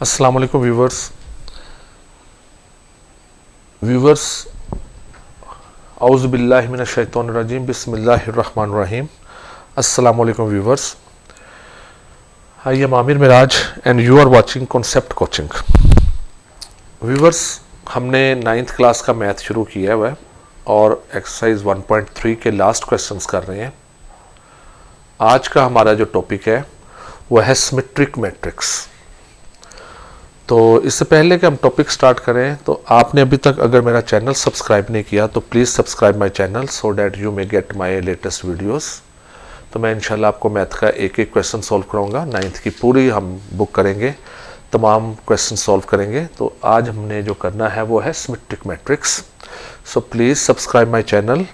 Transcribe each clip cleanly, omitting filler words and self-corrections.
अस्सलाम वालेकुम व्यूवर्स औज़ु बिल्लाहि मिनश शैतानिर रजीम बिस्मिल्लाहिर रहमानिर रहीम। अस्सलाम वालेकुम viewers, I am Aamir Miraj and you are watching concept coaching. Viewers, हमने 9th क्लास का मैथ शुरू किया हुआ है और एक्सरसाइज 1.3 के लास्ट क्वेश्चंस कर रहे हैं। आज का हमारा जो टॉपिक है वह है सिमेट्रिक मैट्रिक्स। तो इससे पहले कि हम टॉपिक स्टार्ट करें, तो आपने अभी तक अगर मेरा चैनल सब्सक्राइब नहीं किया तो please subscribe my channel so that you may gate my latest videos. तो मैं इंशाल्लाह आपको मैथ का एक एक क्वेश्चन सॉल्व कराऊंगा। 9th की पूरी हम बुक करेंगे, तमाम क्वेश्चन सॉल्व करेंगे। तो आज हमने जो करना है वो है symmetric matrix. So please subscribe my channel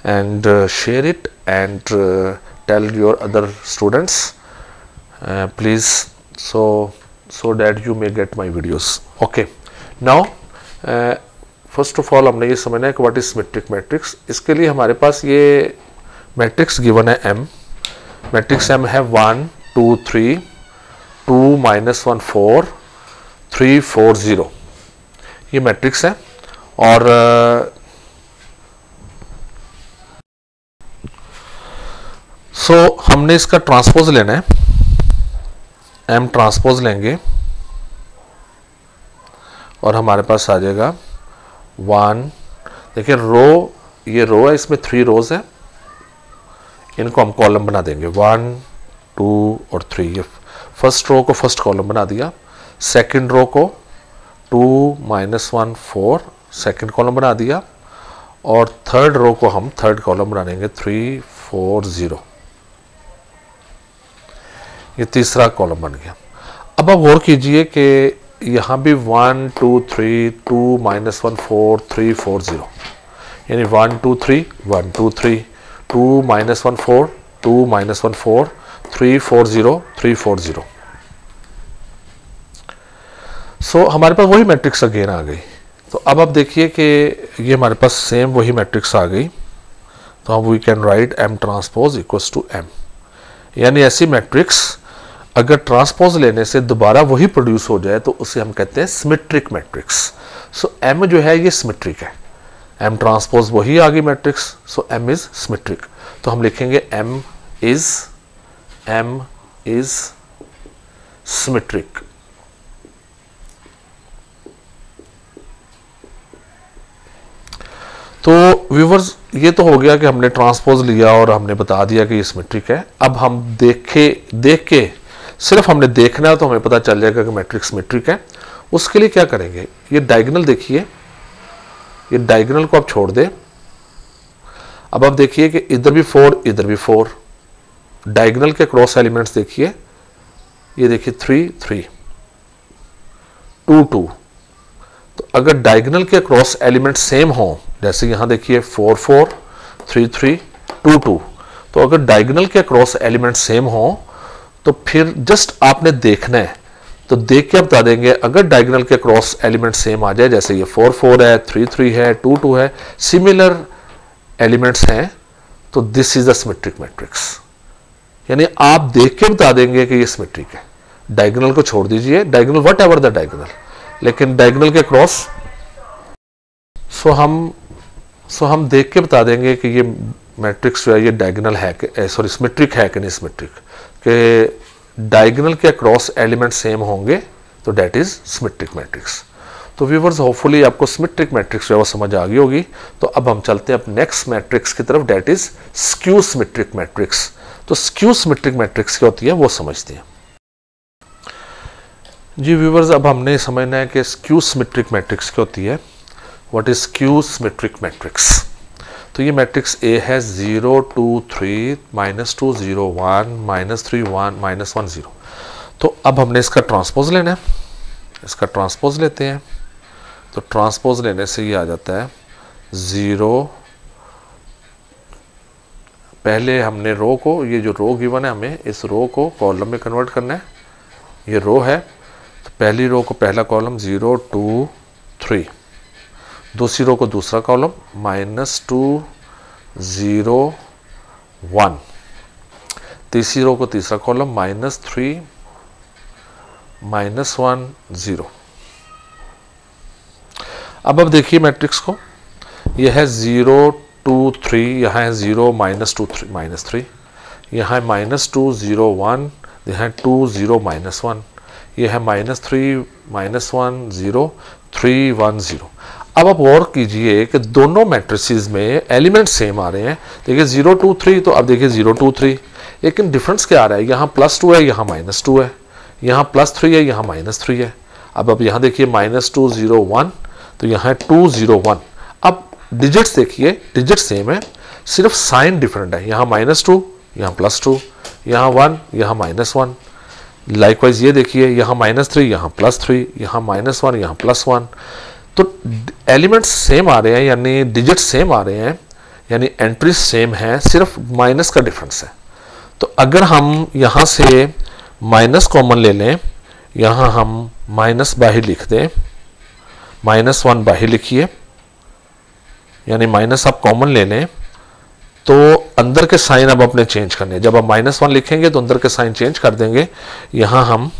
and share it and tell your other students please so that you may get my videos. Okay, now first of all हमने ये समझना है कि what is symmetric matrix। इसके लिए हमारे पास ये matrix given है M। मैट्रिक्स M है 1 2 3 2 -1 4 3 4 0। ये मैट्रिक्स है और हमने इसका ट्रांसपोज लेना है। M ट्रांसपोज लेंगे और हमारे पास आ जाएगा 1। देखिए रो, ये रो है, इसमें 3 रोज है, इनको हम कॉलम बना देंगे 1 2 और 3। ये फर्स्ट रो को फर्स्ट कॉलम बना दिया, सेकंड रो को 2 -1 4 सेकंड कॉलम बना दिया और थर्ड रो को हम थर्ड कॉलम बना देंगे 3 4 0। ये तीसरा कॉलम बन गया। अब आप गौर कीजिए कि यहाँ भी 1 2 3 2 -1 4 3 4 0, यानी 1 2 3 1 2 3 2 -1 4 2 -1 4 3 4 0 3 4 0। सो हमारे पास वही मैट्रिक्स अगेन आ गई। तो अब आप देखिए कि ये हमारे पास सेम वही मैट्रिक्स आ गई। तो हम we can write M transpose equals to M, यानी ऐसी मैट्रिक्स अगर ट्रांसपोज लेने से दोबारा वही प्रोड्यूस हो जाए तो उसे हम कहते हैं सिमेट्रिक मैट्रिक्स। सो M जो है ये सिमेट्रिक है, M ट्रांसपोज वही आ गई matrix, so M is symmetric. तो हम लिखेंगे M इज सिमेट्रिक। तो व्यूवर्स, ये तो हो गया कि हमने ट्रांसपोज लिया और हमने बता दिया कि ये सिमेट्रिक है। अब हम देख के सिर्फ हमने देखना है तो हमें पता चल जाएगा कि मैट्रिक्स सिमेट्रिक है। उसके लिए क्या करेंगे, ये डायगोनल देखिए, ये डायगोनल को आप छोड़ दें। अब आप देखिए कि इधर भी 4 इधर भी 4। डायगोनल के क्रॉस एलिमेंट्स देखिए, ये देखिए 3 3 2 2। तो अगर डायगोनल के क्रॉस एलिमेंट सेम हो, जैसे यहां देखिए 4 4 3 3 2 2, तो अगर डायगोनल के क्रॉस एलिमेंट सेम हो तो फिर जस्ट आपने देखना है। तो देख के आप बता देंगे अगर डायगोनल के क्रॉस एलिमेंट सेम आ जाए, जैसे ये 4 4 है 3 3 है 2 2 है, सिमिलर एलिमेंट्स हैं, तो this is the symmetric matrix. यानी आप देख के बता देंगे कि ये सिमेट्रिक है। डायगोनल को छोड़ दीजिए, diagonal what ever the diagonal, लेकिन डायगोनल के क्रॉस सो हम देख के बता देंगे कि ये मैट्रिक्स जो है ये डायगोनल है कि सॉरी सिमेट्रिक है कि नहीं सिमेट्रिक। कि डायगोनल के क्रॉस एलिमेंट सेम होंगे तो डेट इज सिमेट्रिक मैट्रिक्स। तो व्यूवर्स, होपफुली आपको सिमेट्रिक मैट्रिक्स जो है वो समझ आ गई होगी। तो अब हम चलते हैं अब नेक्स्ट मैट्रिक्स की तरफ, that is skew symmetric matrix. तो स्क्यू सिमेट्रिक मैट्रिक्स क्या होती है वो समझते हैं। जी व्यूवर्स, अब हमने समझना है कि स्क्यू सिमेट्रिक मैट्रिक्स क्या होती है। What is skew symmetric matrix. तो ये मैट्रिक्स A है 0 2 3 -2 0 1 -3 1 -1 0। तो अब हमने इसका ट्रांसपोज लेना है, इसका ट्रांसपोज लेते हैं। तो ट्रांसपोज लेने से ये आ जाता है 0। पहले हमने रो को, ये जो रो गिवन है हमें इस रो को कॉलम में कन्वर्ट करना है। ये रो है तो पहली रो को पहला कॉलम 0 2 3, दूसरी रो को दूसरा कॉलम -2 0 1, तीसरी रो को तीसरा कॉलम -3 -1 0। अब देखिए मैट्रिक्स को, यह है 0 2 3, यहाँ है 0 -2 3 -3, यहाँ है -2 0 1, यहाँ है 2 0 -1, यह है -3 -1 0 3 1 0। अब आप गौर कीजिए कि दोनों मैट्रिसेस में एलिमेंट सेम आ रहे हैं। देखिए 0 2 3, तो अब देखिए 0 2 3, लेकिन डिफरेंस क्या आ रहा है, यहाँ +2 है, यहाँ -2 है, यहाँ +3 है, यहाँ -3 है। अब यहाँ देखिए -2 0 1, तो यहाँ है 2 0 1। अब डिजिट्स देखिए, डिजिट सेम है, सिर्फ साइन डिफरेंट है, यहाँ -2 यहाँ +2, यहाँ 1 यहाँ -1। लाइकवाइज ये देखिए, यहाँ -3 यहाँ +3, यहाँ -1 यहाँ +1। तो एलिमेंट्स सेम आ रहे हैं, यानी डिजिट सेम आ रहे हैं, यानी एंट्रीज सेम है, सिर्फ माइनस का डिफरेंस है। तो अगर हम यहाँ से माइनस कॉमन ले लें, यहाँ हम माइनस बाहर लिख दें, -1 बाहर लिखिए, यानी माइनस आप कॉमन ले लें, तो अंदर के साइन अब अपने चेंज करने। जब आप -1 लिखेंगे तो अंदर के साइन चेंज कर देंगे। यहाँ हम,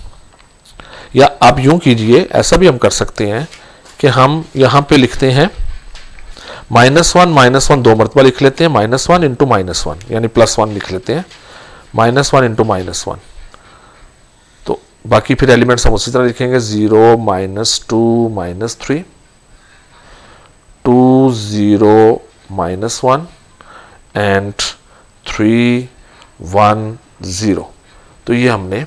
या आप यूं कीजिए, ऐसा भी हम कर सकते हैं कि हम यहाँ पे लिखते हैं -1 दो मरतबा लिख लेते हैं, -1 इंटू -1, यानी +1 लिख लेते हैं, -1 इंटू -1। तो बाकी फिर एलिमेंट्स हम उसी तरह लिखेंगे, 0 -2 -3, 2 0 -1 एंड 3 1 0। तो ये हमने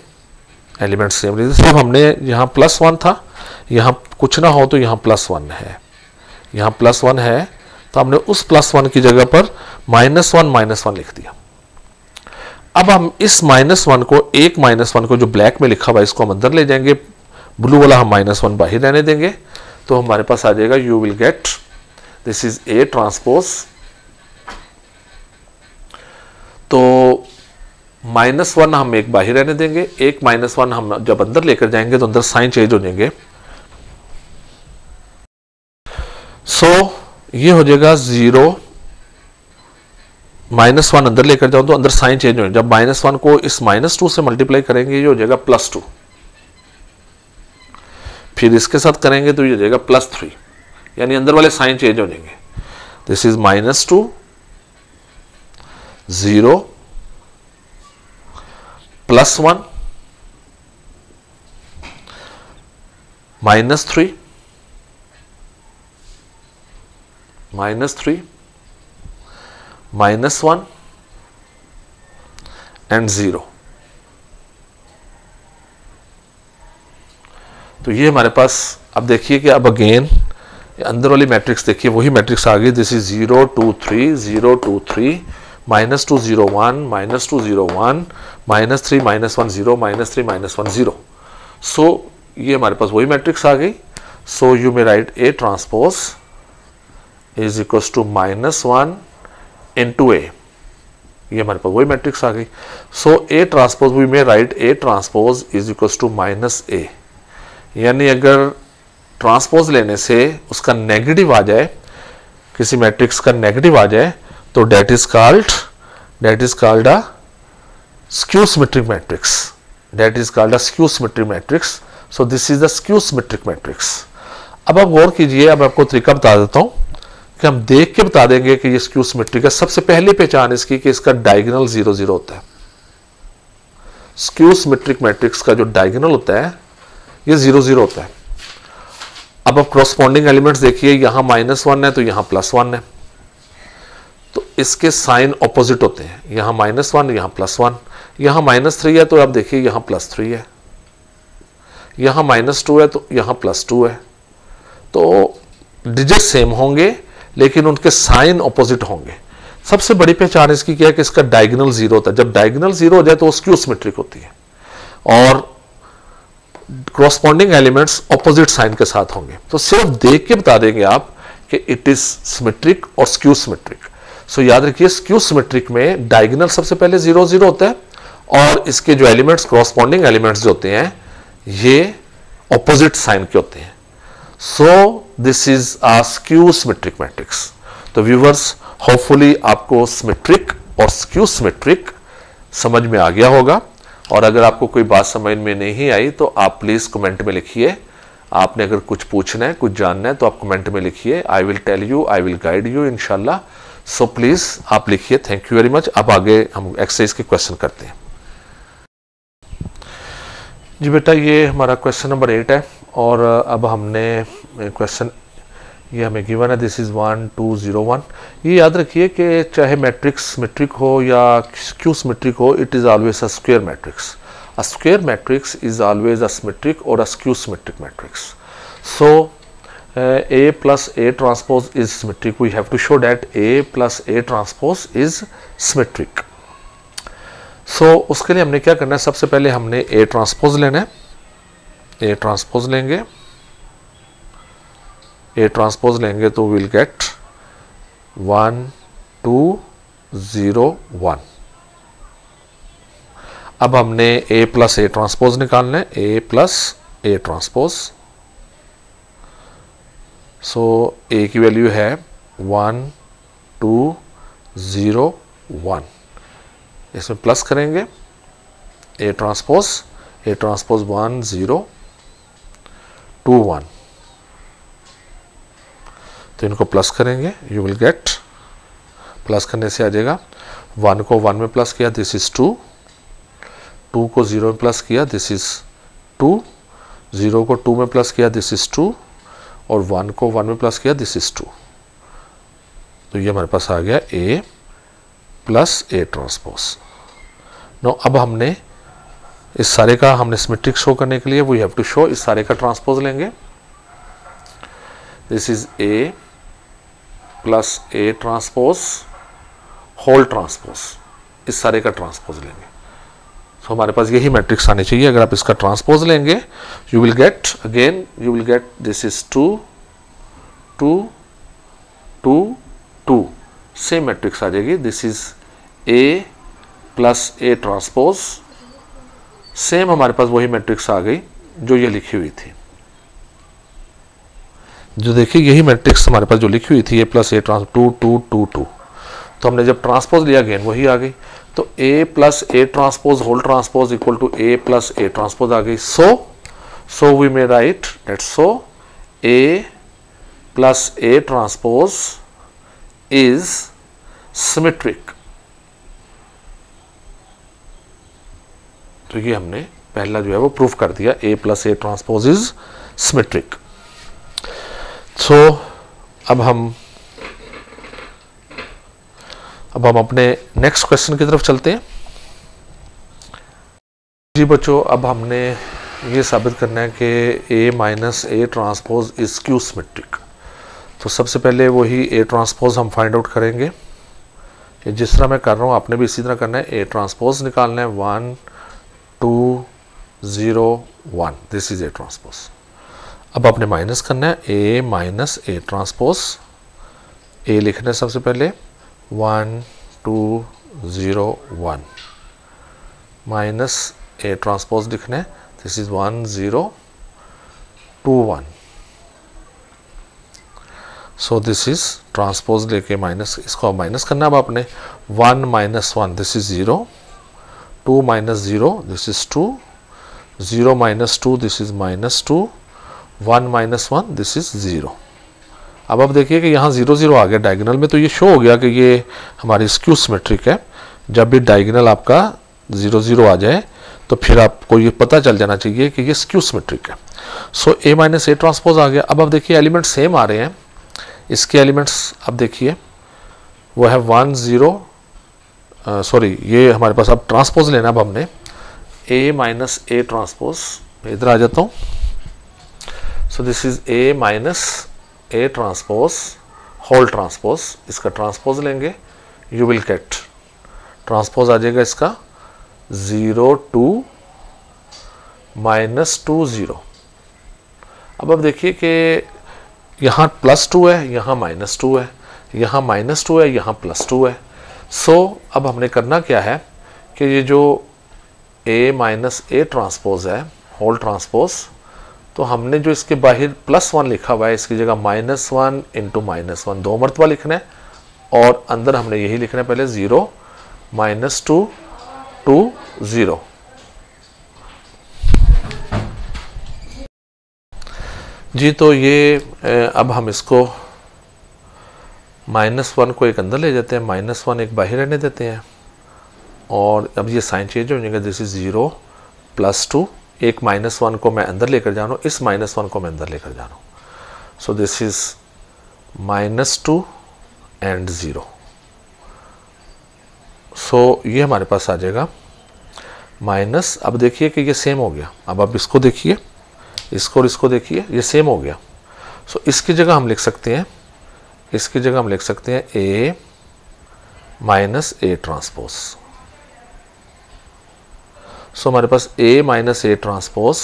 एलिमेंट सेम लिए, सिर्फ हमने यहाँ +1 था, यहाँ कुछ ना हो तो यहाँ +1 है, यहाँ +1 है, तो हमने उस +1 की जगह पर -1 लिख दिया। अब हम इस -1 को, एक -1 को जो ब्लैक में लिखा हुआ है, इसको हम अंदर ले जाएंगे, ब्लू वाला हम -1 बाहर रहने देंगे, तो हमारे पास आ जाएगा, you will get this is A transpose. तो -1 हम एक बाहर रहने देंगे, एक -1 हम जब अंदर लेकर जाएंगे तो अंदर साइन चेंज हो जाएंगे। सो ये हो जाएगा 0 -1 अंदर लेकर जाओ तो अंदर साइन चेंज हो, जब -1 को इस -2 से मल्टीप्लाई करेंगे ये हो जाएगा +2, फिर इसके साथ करेंगे तो ये हो जाएगा +3, यानी अंदर वाले साइन चेंज हो जाएंगे। This is -2 0 +1 -3 -1 and 0। तो ये हमारे पास, अब देखिए कि अब अगेन अंदर वाली मैट्रिक्स देखिए, वही मैट्रिक्स आ गई। This is 0 2 3 0 2 3 -2 0 1 -2 0 1 -3 -1 0 -3 -1 0। सो ये हमारे पास वही मैट्रिक्स आ गई। So you may write A transpose is equals to -1 into A। ये हमारे पास वही मैट्रिक्स आ गई। So A transpose, we may write A transpose is equals to -A। यानी अगर ट्रांसपोज लेने से उसका नेगेटिव आ जाए, किसी मैट्रिक्स का नेगेटिव आ जाए, तो that is called a skew symmetric matrix. That is called a skew symmetric matrix. So this is the skew symmetric matrix. अब आप गौर कीजिए, अब आपको तरीका बता देता हूं कि हम देख के बता देंगे कि ये स्क्यू सिमेट्रिक है। सबसे पहली पहचान इसकी कि इसका डायगोनल 0 0 होता है। स्क्यू सिमेट्रिक मैट्रिक्स का जो डायगोनल होता है ये 0 0 होता है। अब आप क्रॉसपोंडिंग एलिमेंट्स देखिए, यहां -1 है तो यहां +1 है, तो इसके साइन ऑपोजिट होते हैं। यहां -1 यहां +1, यहां -3 है तो आप देखिए यहां +3 है, यहां -2 है तो यहां +2 है। तो डिजिट सेम होंगे लेकिन उनके साइन ऑपोजिट होंगे। सबसे बड़ी पहचान इसकी क्या है कि इसका डायगोनल 0 होता है। जब डायगोनल 0 हो जाए तो वो स्क्यू सिमेट्रिक होती है और क्रॉसपोंडिंग एलिमेंट्स ऑपोजिट साइन के साथ होंगे। तो सिर्फ देख के बता देंगे आप कि इट इज सिमेट्रिक और स्क्यू सिमेट्रिक। सो याद रखिए, स्क्यू सिमेट्रिक में डायगोनल सबसे पहले 0 0 होता है और इसके जो एलिमेंट्स, क्रॉसपोंडिंग एलिमेंट्स जो होते हैं, ये ऑपोजिट साइन के होते हैं। सो this is a skew symmetric matrix. तो व्यूअर्स, होपफुली आपको सिमेट्रिक और स्क्यू सिमेट्रिक समझ में आ गया होगा। और अगर आपको कोई बात समझ में नहीं आई तो आप प्लीज़ कमेंट में लिखिए। आपने अगर कुछ पूछना है, कुछ जानना है तो आप कमेंट में लिखिए। I will tell you, I will guide you इंशाल्लाह। सो प्लीज़ आप लिखिए। Thank you very much. अब आगे हम एक्सरसाइज के क्वेश्चन करते हैं। जी बेटा, ये हमारा क्वेश्चन नंबर 8 है और अब हमने क्वेश्चन ये हमें गिवन है। This is 1 2 0 1। ये याद रखिए कि चाहे मैट्रिक्स सिमेट्रिक हो या स्क्यू सिमेट्रिक हो, it is always a square matrix. A square matrix is always a symmetric or a skew symmetric matrix. So A plus A transpose is symmetric. We have to show that A plus A transpose is symmetric. So उसके लिए हमने क्या करना है, सबसे पहले हमने A transpose लेना है। A transpose लेंगे, A transpose लेंगे तो we'll get 1 2 0 1। अब हमने A प्लस ए ट्रांसपोज निकालना है। A plus A transpose, so A की वैल्यू है 1 2 0 1। इसमें प्लस करेंगे A ट्रांसपोज 1 0 2 1, तो इनको प्लस करेंगे। यू विल गेट, प्लस करने से आ जाएगा 1 को 1 में प्लस किया, दिस इज 2, 2 को 0 में प्लस किया, दिस इज 2, 0 को 2 में प्लस किया, दिस इज 2, और 1 को 1 में प्लस किया, दिस इज 2। तो ये हमारे पास आ गया A plus A transpose. No अब हमने इस सारे का हमने सिमेट्रिक शो करने के लिए वी हैव टू शो, इस सारे का ट्रांसपोज लेंगे। This is A plus A transpose whole transpose, इस सारे का ट्रांसपोज लेंगे। तो हमारे पास यही मैट्रिक्स आनी चाहिए। अगर आप इसका ट्रांसपोज लेंगे you will get, again you will get this is 2 2 2 2, same matrix आ जाएगी। This is A plus A transpose, same हमारे पास वही मैट्रिक्स आ गई जो ये लिखी हुई थी। जो देखिए यही मैट्रिक्स हमारे पास जो लिखी हुई थी, A प्लस ए ट्रांस 2 2 2 2, तो हमने जब ट्रांसपोज लिया अगेन वही आ गई। तो A plus A transpose whole transpose equal to A plus A transpose आ गई। So we may write that so A plus A transpose is symmetric. तो ये हमने पहला जो है वो प्रूफ कर दिया, A plus A transpose is symmetric. So अब हम अपने नेक्स्ट क्वेश्चन की तरफ चलते हैं। जी बच्चों, अब हमने ये साबित करना है कि A minus A transpose is skew symmetric. तो सबसे पहले वही A ट्रांसपोज हम फाइंड आउट करेंगे। जिस तरह मैं कर रहा हूँ आपने भी इसी तरह करना है। A ट्रांसपोज निकालना है 1 2 0 1, दिस इज A ट्रांसपोज। अब आपने माइनस करना है A minus A transpose. A लिखना है सबसे पहले 1 2 0 1 माइनस ए ट्रांसपोज लिखना है, this is 1 0 2 1। So this is transpose लेके माइनस, इसको माइनस करना है अब आपने। 1 minus 1, this is 0, 2 minus 0, this is 2, 0 minus 2, this is minus 2, 1 minus 1, this is 0। अब आप देखिए कि यहाँ 0 0 आ गया डायगोनल में, तो ये शो हो गया कि ये हमारी स्क्यू सिमेट्रिक है। जब भी डायगोनल आपका 0 0 आ जाए तो फिर आपको ये पता चल जाना चाहिए कि ये स्क्यू सिमेट्रिक है। सो A माइनस ए ट्रांसपोज आ गया। अब आप देखिए एलिमेंट सेम आ रहे हैं। इसके एलिमेंट्स अब देखिए वो है 1 0, सॉरी ये हमारे पास अब ट्रांसपोज लेना। अब हमने A माइनस ए ट्रांसपोज, इधर आ जाता हूँ। So this is A minus A transpose whole transpose, इसका ट्रांसपोज लेंगे। यू विल गेट, ट्रांसपोज आ जाएगा इसका 0 2 माइनस 2 0। अब आप देखिए कि यहाँ +2 है, यहाँ -2 है, यहाँ -2 है, यहाँ +2 है। सो अब हमने करना क्या है कि ये जो A माइनस ए ट्रांसपोज है होल ट्रांसपोज, तो हमने जो इसके बाहर +1 लिखा हुआ है इसकी जगह -1 इंटू -1 दो मरतबा लिखना है, और अंदर हमने यही लिखना है पहले 0 -2 2 0। जी तो ये अब हम इसको -1 को एक अंदर ले जाते हैं, -1 एक बाहर रहने देते हैं, और अब ये साइन चेंज हो जाएगा। दिस इज 0 +2, एक -1 को मैं अंदर लेकर जा रहा हूँ, इस -1 को मैं अंदर लेकर जा रहा हूँ। So this is -2 and 0। सो ये हमारे पास आ जाएगा माइनस। अब देखिए कि ये सेम हो गया। अब आप इसको देखिए, इसको और इसको देखिए, ये सेम हो गया। सो इसकी जगह हम लिख सकते हैं, इसकी जगह हम लिख सकते हैं A minus A transpose. So हमारे पास A minus A transpose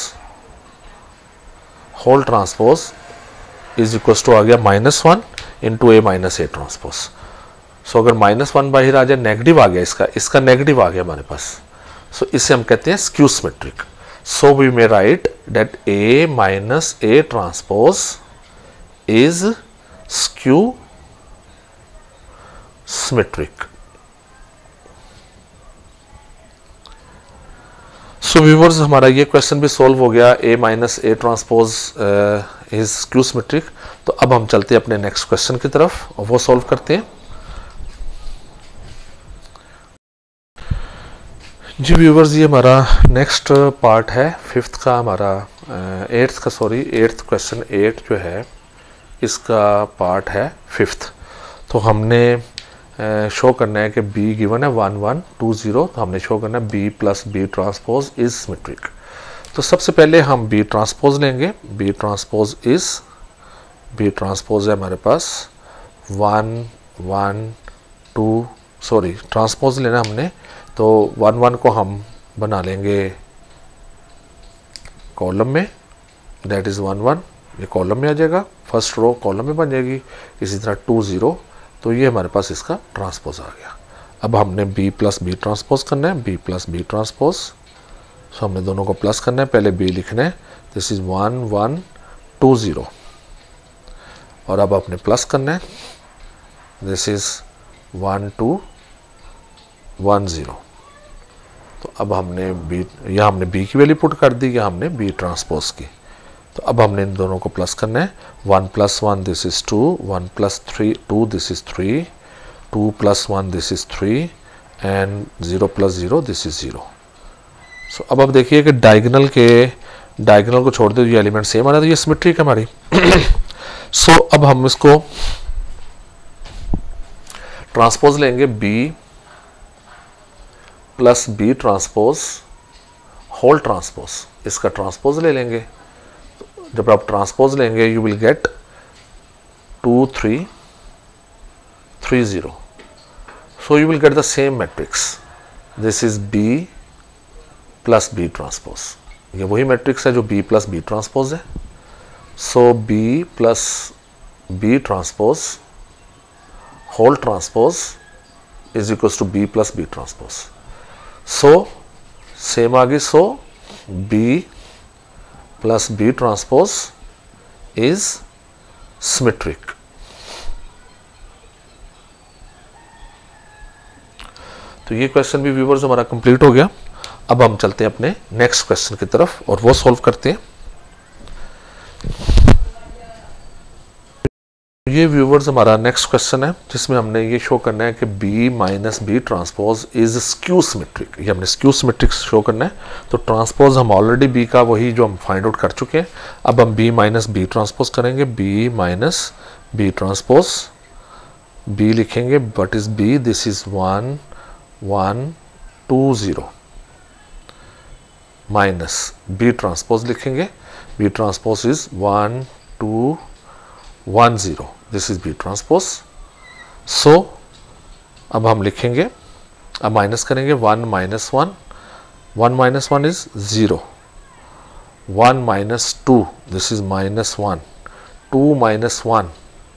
whole transpose is equal to आ गया -1 into A minus A transpose. So अगर -1 बाहर आ जाए, नेगेटिव आ गया, इसका नेगेटिव आ गया हमारे पास। सो इसे हम कहते हैं skew symmetric. So we may write that A minus A transpose is skew symmetric. So viewers, हमारा ये क्वेश्चन भी सॉल्व हो गया, A minus A transpose is skew symmetric. तो अब हम चलते हैं अपने नेक्स्ट क्वेश्चन की तरफ और वो सॉल्व करते हैं। जी व्यूअर्स, ये हमारा नेक्स्ट पार्ट है फिफ्थ का, हमारा एट्थ क्वेश्चन 8 जो है इसका पार्ट है फिफ्थ। तो हमने शो करना है कि B गिवन है 1 1 2 0, तो हमने शो करना है B plus B transpose is symmetric. तो सबसे पहले हम B ट्रांसपोज लेंगे। B ट्रांसपोज है हमारे पास 1 1 2, सॉरी ट्रांसपोज लेना हमने, तो 1 1 को हम बना लेंगे कॉलम में, दैट इज़ 1 1, ये कॉलम में आ जाएगा, फर्स्ट रो कॉलम में बन जाएगी। इसी तरह 2 0, तो ये हमारे पास इसका ट्रांसपोज आ गया। अब हमने B प्लस B ट्रांसपोज करना है, B प्लस B ट्रांसपोज। सो हमने दोनों को प्लस करना है, पहले B लिखना है, दिस इज 1 1 2 0, और अब आपने प्लस करना है, दिस इज 1 2 1 0। तो अब हमने यहाँ हमने B की वैल्यू पुट कर दी, या हमने B ट्रांसपोज की। तो अब हमने इन दोनों को प्लस करना है, 1 + 1 this is 2, 1 + 3 2 this is 3, 2 + 1 this is 3, and 0 + 0 this is 0। So अब आप देखिए कि डायगोनल को छोड़ दो, ये एलिमेंट सेम आ रहा है, तो ये सिमेट्रिक है हमारी। सो अब हम इसको ट्रांसपोज लेंगे, B plus B transpose whole transpose, इसका ट्रांसपोज ले लेंगे। तो जब आप ट्रांसपोज लेंगे, you will get 2 3 3 0। So you will get the same matrix, this is B plus B transpose. ये वही मैट्रिक्स है जो B प्लस B ट्रांसपोज है। So B plus B transpose whole transpose is equal to B plus B transpose. So same आ गई। So B plus B transpose is symmetric. तो ये question भी व्यूअर्स हमारा कंप्लीट हो गया। अब हम चलते हैं अपने नेक्स्ट क्वेश्चन की तरफ और वो सॉल्व करते हैं। ये व्यूअर्स हमारा नेक्स्ट क्वेश्चन है, जिसमें हमने ये शो करना है कि B minus B transpose is skew symmetric. ये हमने स्क्यू सिमेट्रिक शो करना है। तो ट्रांसपोज हम ऑलरेडी B का वही जो हम फाइंड आउट कर चुके हैं। अब हम B माइनस B ट्रांसपोज करेंगे, B minus B transpose, B लिखेंगे, but is B, this is 1 1 2 0, minus B transpose लिखेंगे, B transpose is 1 2 1 0, this is B transpose. So अब हम लिखेंगे, अब माइनस करेंगे, 1 minus 1, 1 minus 1 is 0, 1 minus 2, this is -1, 2 minus 1,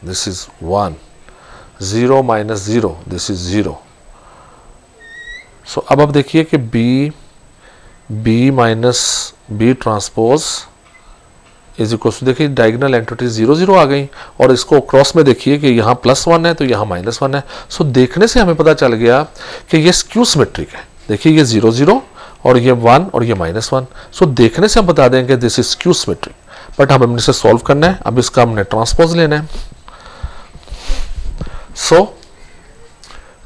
this is 1, 0 minus 0, this is 0। So अब आप देखिए कि B minus B transpose is equal to, देखिए डायगोनल एंटिटी 0 0 आ गई, और इसको क्रॉस में देखिए कि यहाँ +1 है तो यहाँ -1 है। सो देखने से हमें पता चल गया कि ये स्क्यू सिमेट्रिक है। देखिए ये 0 0 और ये 1 और ये -1। सो देखने से हम बता देंगे this is skew symmetric. But अब हमने इसे सॉल्व करना है। अब इसका हमने ट्रांसपोज लेना है। So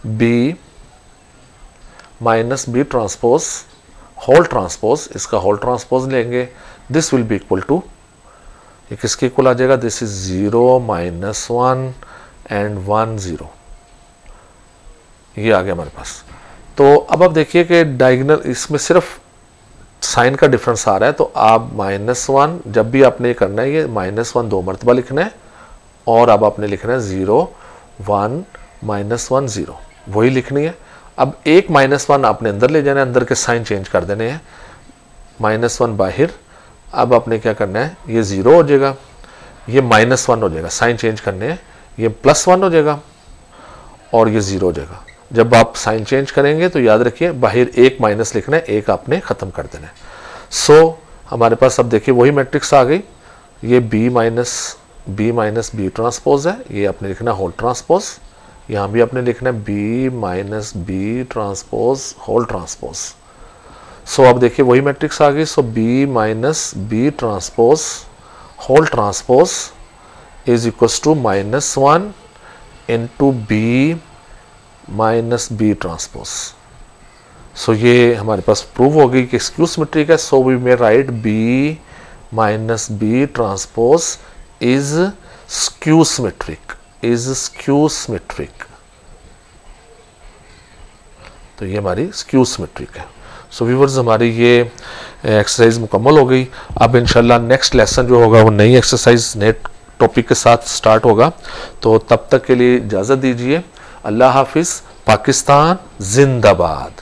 B minus B transpose whole transpose, इसका होल ट्रांसपोज लेंगे, this will be equal to, ये किसके इक्वल आ जाएगा, दिस इज 0 माइनस 1 एंड 1 0, ये आ गया हमारे पास। तो अब आप देखिए कि डायगोनल इसमें सिर्फ साइन का डिफरेंस आ रहा है, तो आप -1 जब भी आपने ये करना है, ये -1 2 मरतबा लिखना है, और अब आपने लिखना है 0 1 -1 0, वही लिखनी है। अब एक -1 आपने अंदर ले जाना है, अंदर के साइन चेंज कर देने हैं, -1 बाहर। अब आपने क्या करना है, ये 0 हो जाएगा, ये -1 हो जाएगा, साइन चेंज करने हैं, ये +1 हो जाएगा और ये 0 हो जाएगा। जब आप साइन चेंज करेंगे तो याद रखिए बाहर एक माइनस लिखना है, एक आपने ख़त्म कर देना है। सो हमारे पास अब देखिए वही मैट्रिक्स आ गई, ये बी माइनस बी ट्रांसपोज है, ये आपने लिखना होल ट्रांसपोज, यहाँ भी आपने लिखना है B minus B transpose whole transpose. So अब देखिए वही मैट्रिक्स आ गई। So B minus B transpose whole transpose is equals to -1 into B minus B transpose. So ये हमारे पास प्रूव हो गई कि स्क्यू सिमेट्रिक है। So we may write B minus B transpose is skew symmetric, तो ये हमारी स्क्यू सिमेट्रिक है। सो व्यूअर्स हमारी ये एक्सरसाइज मुकम्मल हो गई। अब इंशाल्लाह नेक्स्ट लेसन जो होगा वो नई एक्सरसाइज नए टॉपिक के साथ स्टार्ट होगा। तो तब तक के लिए इजाज़त दीजिए। अल्लाह हाफिज़। पाकिस्तान जिंदाबाद।